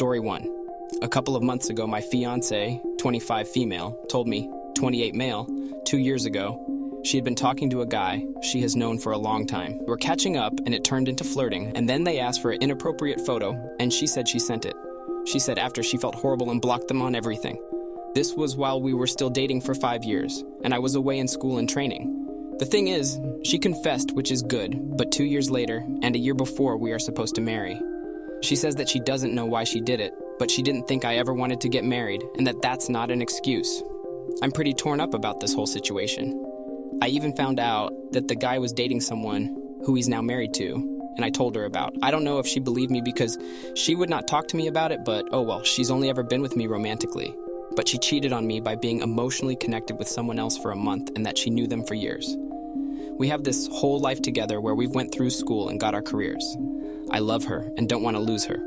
Story 1. A couple of months ago, my fiancé, 25 female, told me, 28 male, 2 years ago, she had been talking to a guy she has known for a long time. We were catching up and it turned into flirting, and then they asked for an inappropriate photo and she said she sent it. She said after she felt horrible and blocked them on everything. This was while we were still dating for 5 years, and I was away in school and training. The thing is, she confessed, which is good, but 2 years later, and a year before we are supposed to marry. She says that she doesn't know why she did it, but she didn't think I ever wanted to get married, and that that's not an excuse. I'm pretty torn up about this whole situation. I even found out that the guy was dating someone who he's now married to, and I told her about. I don't know if she believed me because she would not talk to me about it, but oh well, she's only ever been with me romantically. But she cheated on me by being emotionally connected with someone else for a month and that she knew them for years. We have this whole life together where we've went through school and got our careers. I love her and don't want to lose her.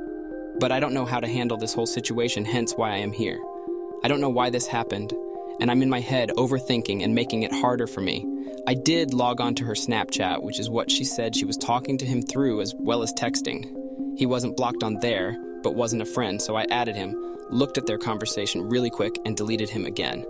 But I don't know how to handle this whole situation, hence why I am here. I don't know why this happened, and I'm in my head overthinking and making it harder for me. I did log on to her Snapchat, which is what she said she was talking to him through as well as texting. He wasn't blocked on there, but wasn't a friend, so I added him, looked at their conversation really quick, and deleted him again.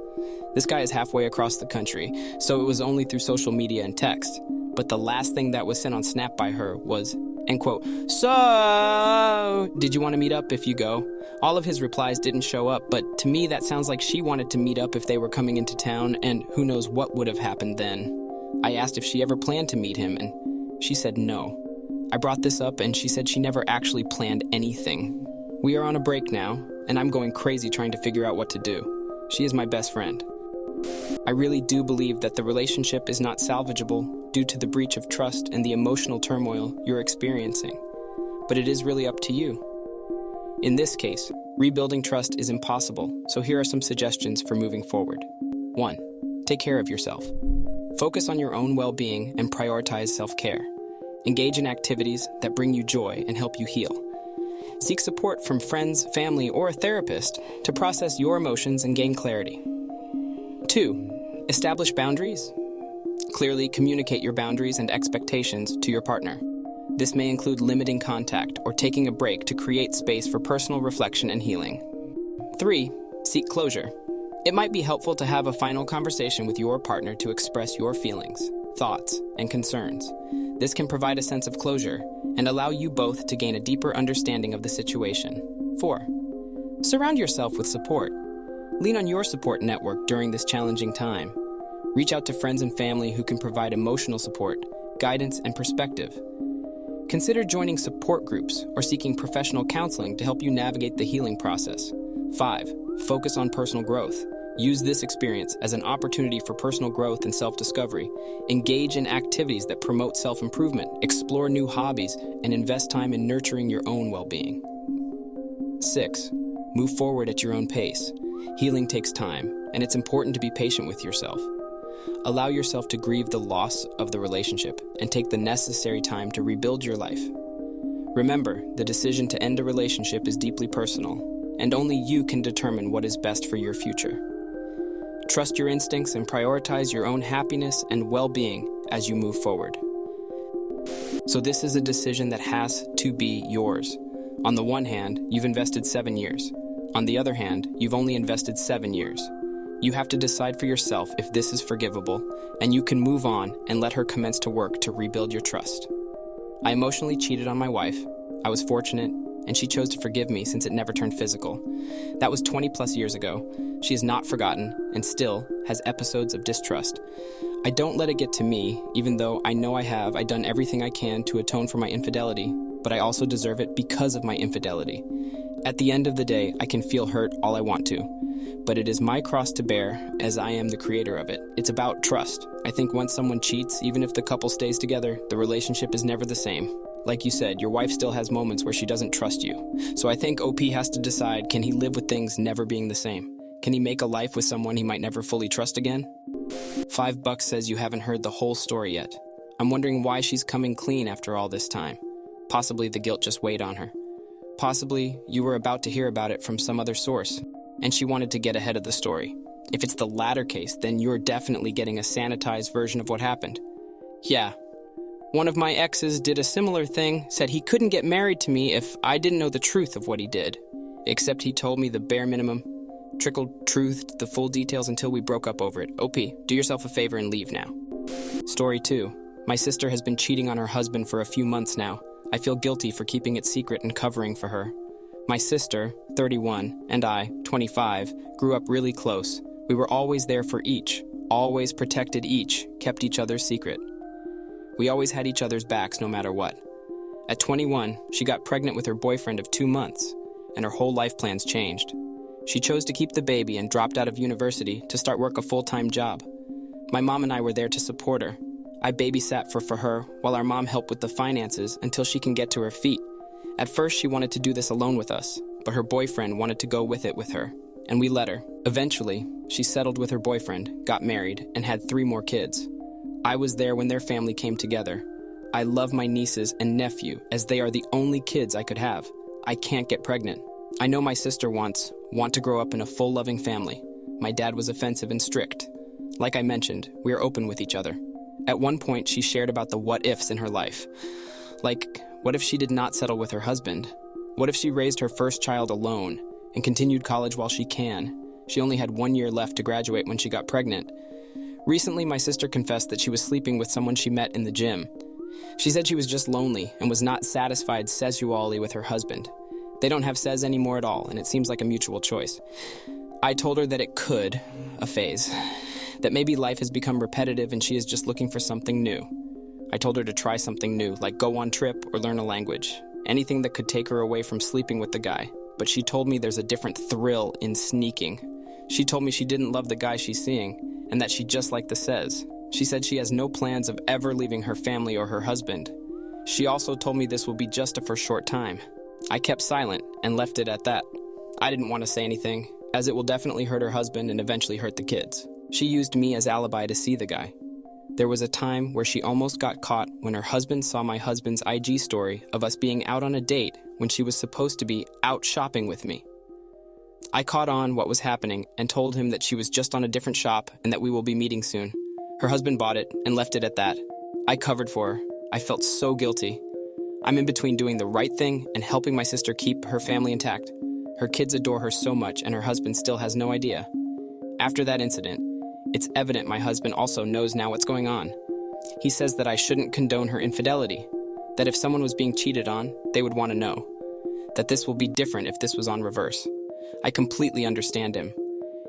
This guy is halfway across the country, so it was only through social media and text. But the last thing that was sent on Snap by her was, end quote, "So, did you want to meet up if you go?" All of his replies didn't show up, but to me that sounds like she wanted to meet up if they were coming into town, and who knows what would have happened then. I asked if she ever planned to meet him, and she said no. I brought this up, and she said she never actually planned anything. We are on a break now, and I'm going crazy trying to figure out what to do. She is my best friend. I really do believe that the relationship is not salvageable due to the breach of trust and the emotional turmoil you're experiencing. But it is really up to you. In this case, rebuilding trust is impossible, so here are some suggestions for moving forward. 1. Take care of yourself. Focus on your own well-being and prioritize self-care. Engage in activities that bring you joy and help you heal. Seek support from friends, family, or a therapist to process your emotions and gain clarity. 2. Establish boundaries. Clearly communicate your boundaries and expectations to your partner. This may include limiting contact or taking a break to create space for personal reflection and healing. 3. Seek closure. It might be helpful to have a final conversation with your partner to express your feelings, thoughts, and concerns. This can provide a sense of closure and allow you both to gain a deeper understanding of the situation. 4. Surround yourself with support. Lean on your support network during this challenging time. Reach out to friends and family who can provide emotional support, guidance, and perspective. Consider joining support groups or seeking professional counseling to help you navigate the healing process. 5. Focus on personal growth. Use this experience as an opportunity for personal growth and self-discovery. Engage in activities that promote self-improvement, explore new hobbies, and invest time in nurturing your own well-being. 6. Move forward at your own pace. Healing takes time, and it's important to be patient with yourself. Allow yourself to grieve the loss of the relationship and take the necessary time to rebuild your life. Remember, the decision to end a relationship is deeply personal, and only you can determine what is best for your future. Trust your instincts and prioritize your own happiness and well-being as you move forward. So this is a decision that has to be yours. On the one hand, you've invested 7 years. On the other hand, you've only invested 7 years. You have to decide for yourself if this is forgivable, and you can move on and let her commence to work to rebuild your trust. I emotionally cheated on my wife. I was fortunate, and she chose to forgive me since it never turned physical. That was 20 plus years ago. She has not forgotten and still has episodes of distrust. I don't let it get to me, even though I know I've done everything I can to atone for my infidelity, but I also deserve it because of my infidelity. At the end of the day, I can feel hurt all I want to, but it is my cross to bear as I am the creator of it. It's about trust. I think once someone cheats, even if the couple stays together, the relationship is never the same. Like you said, your wife still has moments where she doesn't trust you. So I think OP has to decide, can he live with things never being the same? Can he make a life with someone he might never fully trust again? $5 says you haven't heard the whole story yet. I'm wondering why she's coming clean after all this time. Possibly the guilt just weighed on her. Possibly you were about to hear about it from some other source, and she wanted to get ahead of the story. If it's the latter case, then you're definitely getting a sanitized version of what happened. Yeah. One of my exes did a similar thing, said he couldn't get married to me if I didn't know the truth of what he did. Except he told me the bare minimum, trickled truth, the full details until we broke up over it. OP, do yourself a favor and leave now. Story 2. My sister has been cheating on her husband for a few months now. I feel guilty for keeping it secret and covering for her. My sister, 31, and I, 25, grew up really close. We were always there for each, always protected each, kept each other's secret. We always had each other's backs no matter what. At 21, she got pregnant with her boyfriend of 2 months, and her whole life plans changed. She chose to keep the baby and dropped out of university to start work a full-time job. My mom and I were there to support her. I babysat for her while our mom helped with the finances until she can get to her feet. At first, she wanted to do this alone with us, but her boyfriend wanted to go with it with her, and we let her. Eventually, she settled with her boyfriend, got married, and had 3 more kids. I was there when their family came together. I love my nieces and nephew as they are the only kids I could have. I can't get pregnant. I know my sister want to grow up in a full loving family. My dad was offensive and strict. Like I mentioned, we are open with each other. At one point, she shared about the what-ifs in her life. Like, what if she did not settle with her husband? What if she raised her first child alone and continued college while she can? She only had 1 year left to graduate when she got pregnant. Recently, my sister confessed that she was sleeping with someone she met in the gym. She said she was just lonely and was not satisfied sexually with her husband. They don't have ses anymore at all, and it seems like a mutual choice. I told her that it could, a phase, that maybe life has become repetitive and she is just looking for something new. I told her to try something new, like go on trip or learn a language, anything that could take her away from sleeping with the guy. But she told me there's a different thrill in sneaking. She told me she didn't love the guy she's seeing, and that she just liked the ses. She said she has no plans of ever leaving her family or her husband. She also told me this will be just for a short time. I kept silent and left it at that. I didn't want to say anything, as it will definitely hurt her husband and eventually hurt the kids. She used me as alibi to see the guy. There was a time where she almost got caught when her husband saw my husband's IG story of us being out on a date when she was supposed to be out shopping with me. I caught on what was happening and told him that she was just on a different shop and that we will be meeting soon. Her husband bought it and left it at that. I covered for her. I felt so guilty. I'm in between doing the right thing and helping my sister keep her family intact. Her kids adore her so much and her husband still has no idea. After that incident, it's evident my husband also knows now what's going on. He says that I shouldn't condone her infidelity, that if someone was being cheated on, they would want to know, that this will be different if this was on reverse. I completely understand him.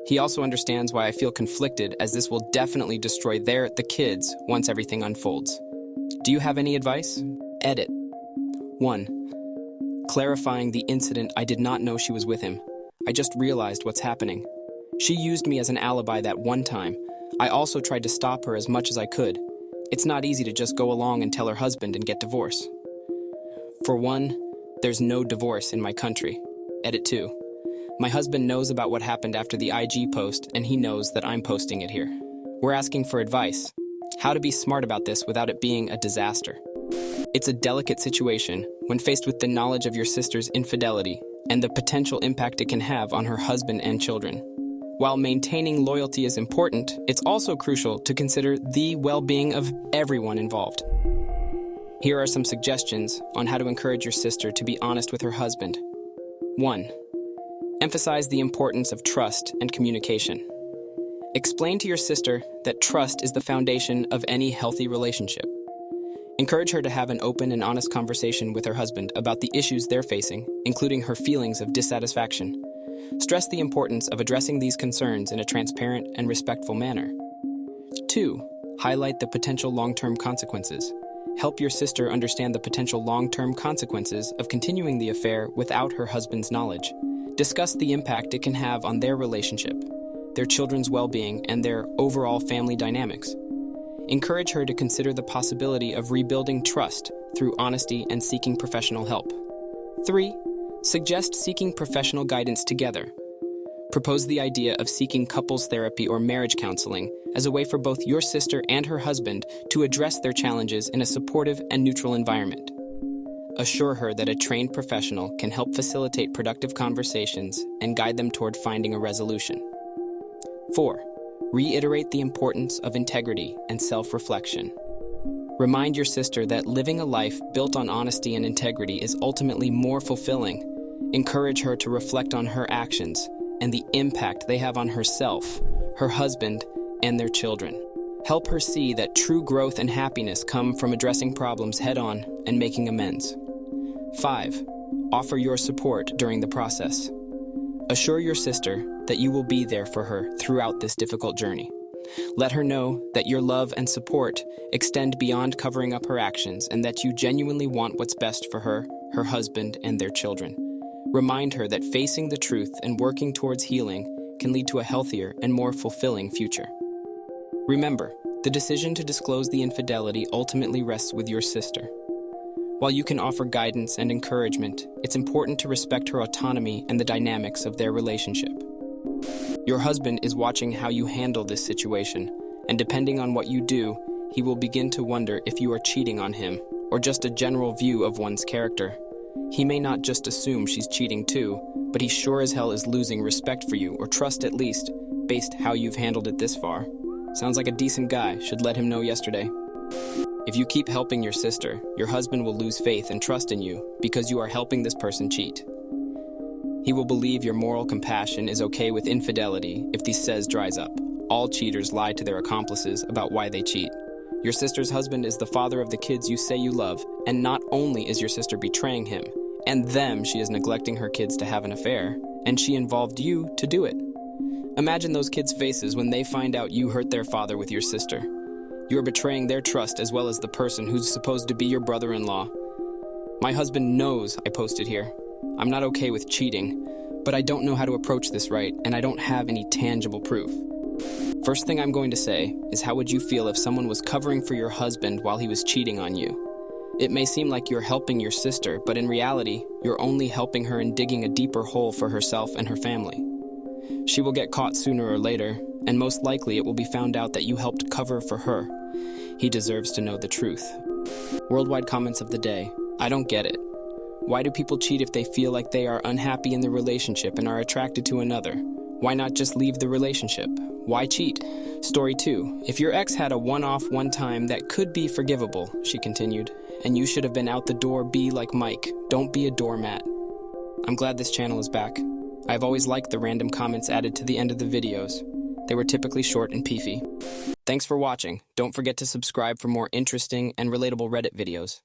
He also understands why I feel conflicted, as this will definitely destroy the kids once everything unfolds. Do you have any advice? Edit. 1. Clarifying the incident. I did not know she was with him. I just realized what's happening. She used me as an alibi that one time. I also tried to stop her as much as I could. It's not easy to just go along and tell her husband and get divorced. For one, there's no divorce in my country. Edit 2. My husband knows about what happened after the IG post, and he knows that I'm posting it here. We're asking for advice. How to be smart about this without it being a disaster. It's a delicate situation when faced with the knowledge of your sister's infidelity and the potential impact it can have on her husband and children. While maintaining loyalty is important, it's also crucial to consider the well-being of everyone involved. Here are some suggestions on how to encourage your sister to be honest with her husband. 1. Emphasize the importance of trust and communication. Explain to your sister that trust is the foundation of any healthy relationship. Encourage her to have an open and honest conversation with her husband about the issues they're facing, including her feelings of dissatisfaction. Stress the importance of addressing these concerns in a transparent and respectful manner. 2. Highlight the potential long-term consequences. Help your sister understand the potential long-term consequences of continuing the affair without her husband's knowledge. Discuss the impact it can have on their relationship, their children's well-being, and their overall family dynamics. Encourage her to consider the possibility of rebuilding trust through honesty and seeking professional help. 3. Suggest seeking professional guidance together. Propose the idea of seeking couples therapy or marriage counseling as a way for both your sister and her husband to address their challenges in a supportive and neutral environment. Assure her that a trained professional can help facilitate productive conversations and guide them toward finding a resolution. 4. Reiterate the importance of integrity and self-reflection. Remind your sister that living a life built on honesty and integrity is ultimately more fulfilling. Encourage her to reflect on her actions and the impact they have on herself, her husband, and their children. Help her see that true growth and happiness come from addressing problems head-on and making amends. 5. Offer your support during the process. Assure your sister that you will be there for her throughout this difficult journey. Let her know that your love and support extend beyond covering up her actions and that you genuinely want what's best for her, her husband, and their children. Remind her that facing the truth and working towards healing can lead to a healthier and more fulfilling future. Remember, the decision to disclose the infidelity ultimately rests with your sister. While you can offer guidance and encouragement, it's important to respect her autonomy and the dynamics of their relationship. Your husband is watching how you handle this situation, and depending on what you do, he will begin to wonder if you are cheating on him, or just a general view of one's character. He may not just assume she's cheating too, but he sure as hell is losing respect for you, or trust at least, based how you've handled it this far. Sounds like a decent guy, should let him know yesterday. If you keep helping your sister, your husband will lose faith and trust in you because you are helping this person cheat. He will believe your moral compassion is okay with infidelity if the says dries up. All cheaters lie to their accomplices about why they cheat. Your sister's husband is the father of the kids you say you love, and not only is your sister betraying him, and them she is neglecting her kids to have an affair, and she involved you to do it. Imagine those kids' faces when they find out you hurt their father with your sister. You are betraying their trust as well as the person who's supposed to be your brother-in-law. My husband knows I posted here. I'm not okay with cheating, but I don't know how to approach this right, and I don't have any tangible proof. First thing I'm going to say is, how would you feel if someone was covering for your husband while he was cheating on you? It may seem like you're helping your sister, but in reality, you're only helping her in digging a deeper hole for herself and her family. She will get caught sooner or later, and most likely it will be found out that you helped cover for her. He deserves to know the truth. Worldwide comments of the day. I don't get it. Why do people cheat if they feel like they are unhappy in the relationship and are attracted to another? Why not just leave the relationship? Why cheat? Story 2. If your ex had a one-off one time that could be forgivable, she continued, and you should have been out the door, be like Mike. Don't be a doormat. I'm glad this channel is back. I've always liked the random comments added to the end of the videos. They were typically short and peefy. Thanks for watching. Don't forget to subscribe for more interesting and relatable Reddit videos.